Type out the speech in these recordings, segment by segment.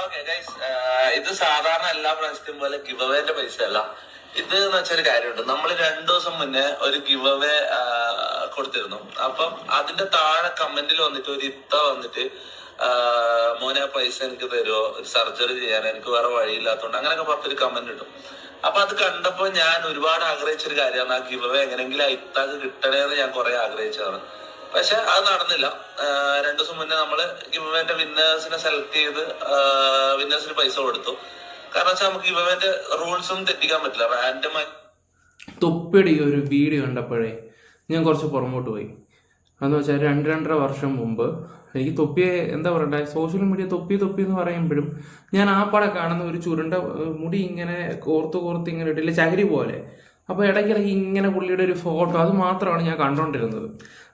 Okay guys, ഇത് സാധാരണ എല്ലാ പ്രാവശ്യത്തെയും പോലെ ഗിവ് അവേന്റെ പൈസ അല്ല. ഇത് എന്ന് വെച്ചൊരു കാര്യമുണ്ട്. നമ്മൾ 2 ദിവസം മുന്നേ ഒരു ഗിവ് അവേ കൊടുത്തിരുന്നു. അപ്പം അതിന്റെ താഴെ കമന്റിൽ വന്നിട്ട് ഒരു ഇത്ത വന്നിട്ട് മോനെ പൈസ എനിക്ക് തരുമോ, ഒരു സർജറി ചെയ്യാൻ, എനിക്ക് വേറെ വഴിയില്ലാത്തതുകൊണ്ട്, അങ്ങനെയൊക്കെ പറഞ്ഞൊരു കമന്റ് ഇട്ടു. അപ്പൊ അത് കണ്ടപ്പോ ഞാൻ ഒരുപാട് ആഗ്രഹിച്ചൊരു കാര്യമാണ്, ആ ഗിവ് അവേ എങ്ങനെയെങ്കിലും ആ ഇത്താക്ക് കിട്ടണേന്ന് ഞാൻ കുറെ ആഗ്രഹിച്ചതാണ്. പക്ഷെ അത് നടന്നില്ല. 2 ദിവസം മുന്നേ നമ്മള് ഗിവ് അവേന്റെ വിന്നേഴ്സിനെ സെലക്ട് ചെയ്ത് വിന്നേഴ്സിന് പൈസ കൊടുത്തു. കാരണം വെച്ചാൽ നമുക്ക് ഗിവ് അവേന്റെ റൂൾസ് ഒന്നും തെറ്റിക്കാൻ പറ്റില്ല. റാൻഡമായി തൊപ്പിയുടെ ഈ ഒരു വീഡിയോ കണ്ടപ്പോഴേ ഞാൻ കുറച്ച് പുറമോട്ട് പോയി. അതെന്ന് വെച്ചാൽ 2-2.5 വർഷം മുമ്പ് എനിക്ക് തൊപ്പിയെ എന്താ പറയണ്ടേ, സോഷ്യൽ മീഡിയ തൊപ്പി എന്ന് പറയുമ്പോഴും ഞാൻ ആ പടം കാണുന്ന ഒരു ചുരുണ്ട മുടി ഇങ്ങനെ കോർത്ത് ഇങ്ങനെ ഇട്ടില്ല, ചകിരി പോലെ. അപ്പോൾ ഇടയ്ക്കിടയ്ക്ക് ഇങ്ങനെ പുള്ളിയുടെ ഒരു ഫോട്ടോ, അത് മാത്രമാണ് ഞാൻ കണ്ടുകൊണ്ടിരുന്നത്.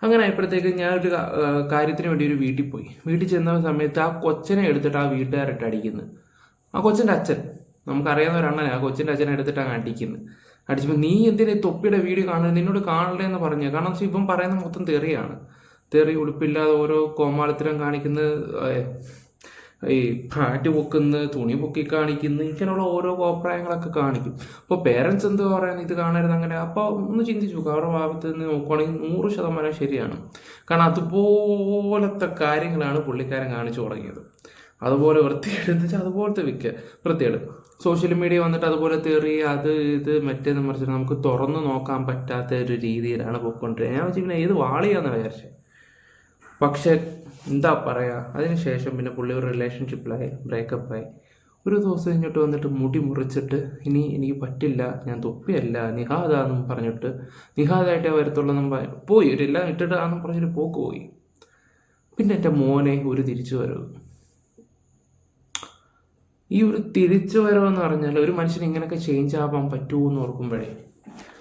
അങ്ങനെ ആയപ്പോഴത്തേക്ക് ഞാനൊരു കാര്യത്തിന് വേണ്ടി ഒരു വീട്ടിൽ പോയി. വീട്ടിൽ ചെന്ന സമയത്ത് ആ കൊച്ചനെ എടുത്തിട്ട് ആ വീട്ടുകാരിട്ട് അടിക്കുന്നു. ആ കൊച്ചിൻ്റെ അച്ഛൻ, നമുക്കറിയാവുന്ന ഒരു അണ്ണനെ, ആ കൊച്ചിൻ്റെ അച്ഛനെ എടുത്തിട്ട് അങ്ങ് അടിച്ചപ്പോൾ നീ എന്തിനാ തൊപ്പിയുടെ വീഡിയോ കാണുന്നത്, നിന്നോട് കാണണ്ടേ എന്ന് പറഞ്ഞു. കാരണം വെച്ചാൽ ഇപ്പം പറയുന്ന മൊത്തം തെറിയാണ്. തെറി, ഉടുപ്പില്ലാതെ ഓരോ കോമാളിത്തരം കാണിക്കുന്നത്, ഈ പാറ്റ് പൊക്കുന്ന, തുണി പൊക്കി കാണിക്കുന്നു, ഇങ്ങനെയുള്ള ഓരോ കോപ്രായങ്ങളൊക്കെ കാണിക്കും. അപ്പോൾ പേരൻസ് എന്തോ പറയുന്നത്, ഇത് കാണരുത് അങ്ങനെ. അപ്പോൾ ഒന്ന് ചിന്തിച്ചു നോക്കുക, അവരുടെ ഭാഗത്ത് നിന്ന് നോക്കുകയാണെങ്കിൽ 100% ശരിയാണ്. കാരണം അതുപോലത്തെ കാര്യങ്ങളാണ് പുള്ളിക്കാരൻ കാണിച്ചു തുടങ്ങിയത്. അതുപോലെ വൃത്തികേട് വെച്ചാൽ അതുപോലത്തെ വൃത്തികേട് സോഷ്യൽ മീഡിയ വന്നിട്ട് അതുപോലെ തെറി, അത് ഇത് മറ്റേന്ന് മറിച്ചിട്ട് നമുക്ക് തുറന്നു നോക്കാൻ പറ്റാത്ത ഒരു രീതിയിലാണ് പോയിക്കൊണ്ടിരിക്കുന്നത്. ഞാൻ വെച്ചാൽ പിന്നെ ഏത് വാളിയാന്ന് വിചാരിച്ചത്. പക്ഷെ എന്താ പറയുക, അതിനുശേഷം പിന്നെ പുള്ളി ഒരു റിലേഷൻഷിപ്പിലായി, ബ്രേക്കപ്പായി. ഒരു ദിവസം ഇങ്ങോട്ട് വന്നിട്ട് മുടി മുറിച്ചിട്ട് ഇനി എനിക്ക് പറ്റില്ല, ഞാൻ തൊപ്പിയല്ല നിഹാദാന്നും പറഞ്ഞിട്ട് നിഹാദായിട്ടേ വരത്തുള്ളൂ പോയി, എല്ലാം ഇട്ടിട്ടാന്നും പറഞ്ഞിട്ട് പോയി. പിന്നെ എൻ്റെ മോനെ ഒരു തിരിച്ചു വരവ്. ഈ ഒരു തിരിച്ചു വരവെന്ന് പറഞ്ഞാൽ ഒരു മനുഷ്യന് ഇങ്ങനെയൊക്കെ ചേഞ്ച് ആവാൻ പറ്റുമോ എന്ന് ഓർക്കുമ്പോഴേ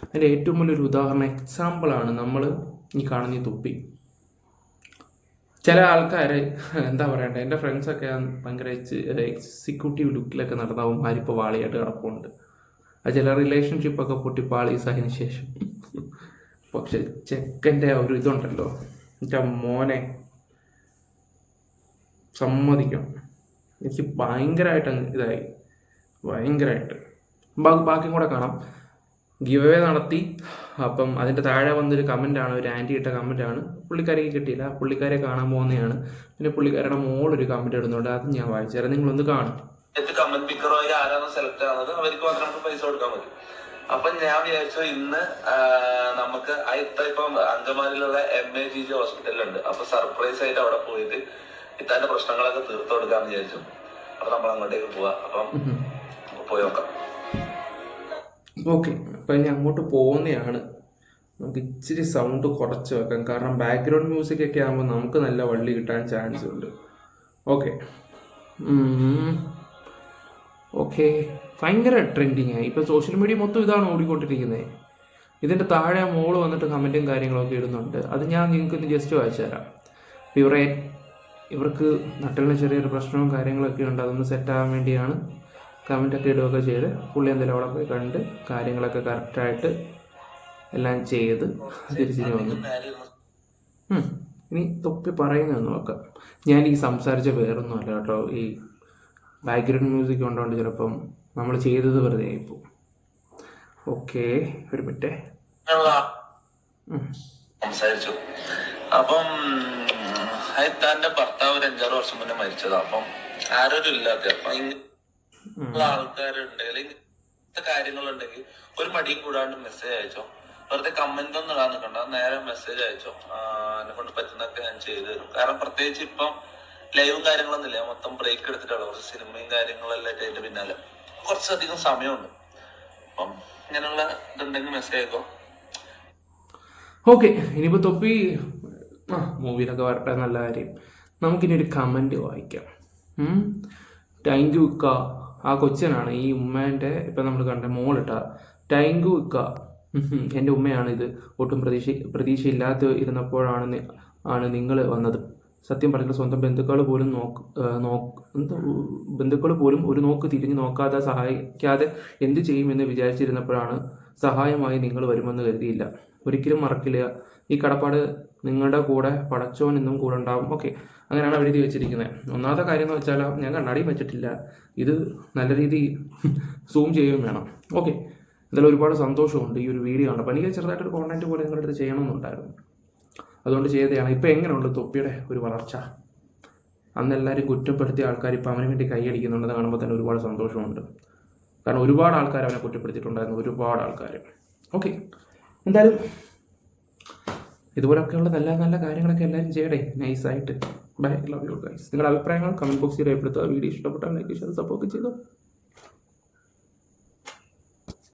അതിൻ്റെ ഏറ്റവും വലിയൊരു ഉദാഹരണം, എക്സാമ്പിളാണ് നമ്മൾ ഈ കാണുന്ന ഈ തൊപ്പി. ചില ആൾക്കാർ എന്താ പറയണ്ടേ, എൻ്റെ ഫ്രണ്ട്സൊക്കെ ഭയങ്കര എക്സിക്യൂട്ടീവ് ലുക്കിലൊക്കെ നടന്നവന്മാരിപ്പോൾ വാളിയായിട്ട് കിടപ്പുണ്ട്. അത് ചില റിലേഷൻഷിപ്പൊക്കെ പൊട്ടിപ്പാളീസായതിനു ശേഷം. പക്ഷെ ചെക്കൻ്റെ ഒരു ഇതുണ്ടല്ലോ, എൻ്റെ മോനെ സമ്മതിക്കണം, എനിക്ക് ഭയങ്കരമായിട്ട് ഇതായി, ഭയങ്കരമായിട്ട്. ബാക്കിയും കൂടെ കാണാം. ഗിവ് അവേ നടത്തി. അപ്പം അതിൻ്റെ താഴെ വന്നൊരു കമൻറ്റാണ്, ഒരു ആൻറ്റി ഇട്ട കമൻറ്റാണ്. പുള്ളിക്കാരിക്ക് കിട്ടിയില്ല, പുള്ളിക്കാരെ കാണാൻ പോകുന്നതാണ്. പിന്നെ പുള്ളിക്കാരുടെ മോളൊരു കമൻറ്റ് ഇടുന്നുണ്ട്, അത് ഞാൻ വായിച്ചുതരാം, നിങ്ങളൊന്ന് കാണും. കമന്റ് പിക്കറായി ആരാണ് സെലക്ട് ആവുന്നത് അവർക്ക് മാത്രം നമുക്ക് പൈസ കൊടുക്കാൻ പറ്റും. അപ്പൊ ഞാൻ വിചാരിച്ചു ഇന്ന് നമുക്ക് ഇപ്പം അങ്കമാലിയിലുള്ള MAGG ഹോസ്പിറ്റലിലുണ്ട്. അപ്പൊ സർപ്രൈസ് ആയിട്ട് അവിടെ പോയിട്ട് ഇത്താന്റെ പ്രശ്നങ്ങളൊക്കെ തീർത്തു കൊടുക്കാന്ന് വിചാരിച്ചു. അപ്പൊ നമ്മൾ അങ്ങോട്ടേക്ക് പോവാ. അപ്പം പോയി നോക്കാം. ഓക്കെ, അപ്പം ഇനി അങ്ങോട്ട് പോകുന്നതാണ്. നമുക്ക് ഇച്ചിരി സൗണ്ട് കുറച്ച് വെക്കാം, കാരണം ബാക്ക്ഗ്രൗണ്ട് മ്യൂസിക് ഒക്കെ ആകുമ്പോൾ നമുക്ക് നല്ല വള്ളി കിട്ടാൻ ചാൻസ് ഉണ്ട്. ഓക്കെ ഓക്കെ ഭയങ്കര ട്രെൻഡിങ് ആയി. ഇപ്പോൾ സോഷ്യൽ മീഡിയ മൊത്തം ഇതാണ് ഓടിക്കൊണ്ടിരിക്കുന്നത്. ഇതിൻ്റെ താഴെ മോള് വന്നിട്ട് കമൻറ്റും കാര്യങ്ങളൊക്കെ ഇടുന്നുണ്ട്. അത് ഞാൻ നിങ്ങൾക്കൊന്ന് ജസ്റ്റ് വായിച്ചു തരാം. ഇവർക്ക് നട്ടലിന് ചെറിയൊരു പ്രശ്നവും കാര്യങ്ങളൊക്കെ ഉണ്ട്, അതൊന്ന് സെറ്റാകാൻ വേണ്ടിയാണ് കമൻറ്റൊക്കെ ഇടുകയൊക്കെ ചെയ്ത് പുള്ളി എന്തെങ്കിലും അവിടെ പോയി കണ്ട് കാര്യങ്ങളൊക്കെ കറക്റ്റായിട്ട് എല്ലാം ചെയ്ത് തിരിച്ചിന് വന്നു. ഇനി തൊപ്പി പറയുന്നതെന്ന് നോക്കാം. ഞാൻ ഈ സംസാരിച്ച വേറൊന്നും അല്ല കേട്ടോ, ഈ ബാക്ക്ഗ്രൗണ്ട് മ്യൂസിക് കൊണ്ടുകൊണ്ട് ചിലപ്പം നമ്മൾ ചെയ്തത് വെറുതെ ആയിപ്പോവും. ഓക്കെ, ഒരു മിനിറ്റ് സംസാരിച്ചു. അപ്പം തന്റെ ഭർത്താവ് ഒരു 5-6 വർഷം മുന്നേ മരിച്ചതാ. അപ്പം ആരോരും ഇല്ലാത്ത, അപ്പൊ ഇങ്ങനെയുള്ള ആൾക്കാരുണ്ടെങ്കിൽ, ഇങ്ങനത്തെ കാര്യങ്ങളുണ്ടെങ്കിൽ ഒരു മടിയും കൂടാണ്ട് മെസ്സേജ് അയച്ചോ. വെറുതെ കമന്റ് ഒന്നും ഇടാൻ നിൽക്കണ്ട, നേരെ മെസ്സേജ് അയച്ചോ. എന്നെ കൊണ്ട് പറ്റുന്നൊക്കെ ഞാൻ ചെയ്തു തരും. കാരണം പ്രത്യേകിച്ച് ഇപ്പം ലൈവും കാര്യങ്ങളൊന്നും ഇല്ല, മൊത്തം ബ്രേക്ക് എടുത്തിട്ടുള്ള കുറച്ച് സിനിമയും കാര്യങ്ങളെല്ലാം അതിന്റെ പിന്നാലെ കുറച്ചധികം സമയമുണ്ട്. അപ്പം ഇങ്ങനെയുള്ള ഇതുണ്ടെങ്കിൽ മെസ്സേജ് അയക്കോ. ഓക്കെ, ഇനിയിപ്പോൾ തൊപ്പി മൂവിയിലൊക്കെ വരട്ടെ, നല്ല കാര്യം. നമുക്കിനി ഒരു കമൻറ്റ് വായിക്കാം. താങ്ക് യു ഇക്ക. ആ കൊച്ചനാണ് ഈ ഉമ്മേൻ്റെ, ഇപ്പം നമ്മൾ കണ്ട മോളിട്ട താങ്ക് യു ഇക്ക, എൻ്റെ ഉമ്മയാണ് ഇത്. ഒട്ടും പ്രതീക്ഷയില്ലാത്ത ഇരുന്നപ്പോഴാണ് നിങ്ങൾ വന്നത്. സത്യം പറഞ്ഞാൽ സ്വന്തം ബന്ധുക്കൾ പോലും ഒരു നോക്ക് തിരിഞ്ഞു നോക്കാതെ സഹായിക്കാതെ എന്ത് ചെയ്യുമെന്ന് വിചാരിച്ചിരുന്നപ്പോഴാണ് സഹായമായി നിങ്ങൾ വരുമെന്ന് കരുതിയില്ല. ഒരിക്കലും മറക്കില്ല. ഈ കടപ്പാട് നിങ്ങളുടെ കൂടെ പടച്ചോൻ എന്നും കൂടെ ഉണ്ടാവും. ഓക്കെ, അങ്ങനെയാണ് അവർ എഴുതി വെച്ചിരിക്കുന്നത്. ഒന്നാമത്തെ കാര്യം എന്ന് വെച്ചാൽ ഞാൻ കണ്ണാടിയും വെച്ചിട്ടില്ല, ഇത് നല്ല രീതിയിൽ സൂം ചെയ്യുകയും വേണം. ഓക്കെ, എന്തായാലും ഒരുപാട് സന്തോഷമുണ്ട് ഈ ഒരു വീഡിയോ കണ്ടപ്പോൾ. എനിക്ക് ചെറുതായിട്ടൊരു കോണ്ടന്റ് പോലെ നിങ്ങളുടെ അടുത്ത് ചെയ്യണമെന്നുണ്ടായിരുന്നു, അതുകൊണ്ട് ചെയ്തതാണ്. ഇപ്പോൾ എങ്ങനെയുണ്ട് തൊപ്പിയുടെ ഒരു വളർച്ച? അന്ന് എല്ലാവരും കുറ്റപ്പെടുത്തിയ ആൾക്കാർ ഇപ്പോൾ അവന് വേണ്ടി കൈയടിക്കുന്നുണ്ടെന്ന് കാണുമ്പോൾ തന്നെ ഒരുപാട് സന്തോഷമുണ്ട്. കാരണം ഒരുപാട് ആൾക്കാർ അവനെ കുറ്റപ്പെടുത്തിയിട്ടുണ്ടായിരുന്നു, ഒരുപാട് ആൾക്കാർ. ഓക്കെ, എന്തായാലും ഇതുപോലൊക്കെയുള്ള നല്ല നല്ല കാര്യങ്ങളൊക്കെ എല്ലാവരും ചെയ്യട്ടെ നൈസായിട്ട്. Bye, love you guys. നിങ്ങളുടെ അഭിപ്രായങ്ങൾ കമൻറ്റ് ബോക്സിൽ രേഖപ്പെടുത്തുക. വീഡിയോ ഇഷ്ടപ്പെട്ടാൽ ലൈക്ക് ചെയ്ത് സപ്പോർട്ട് ചെയ്തു.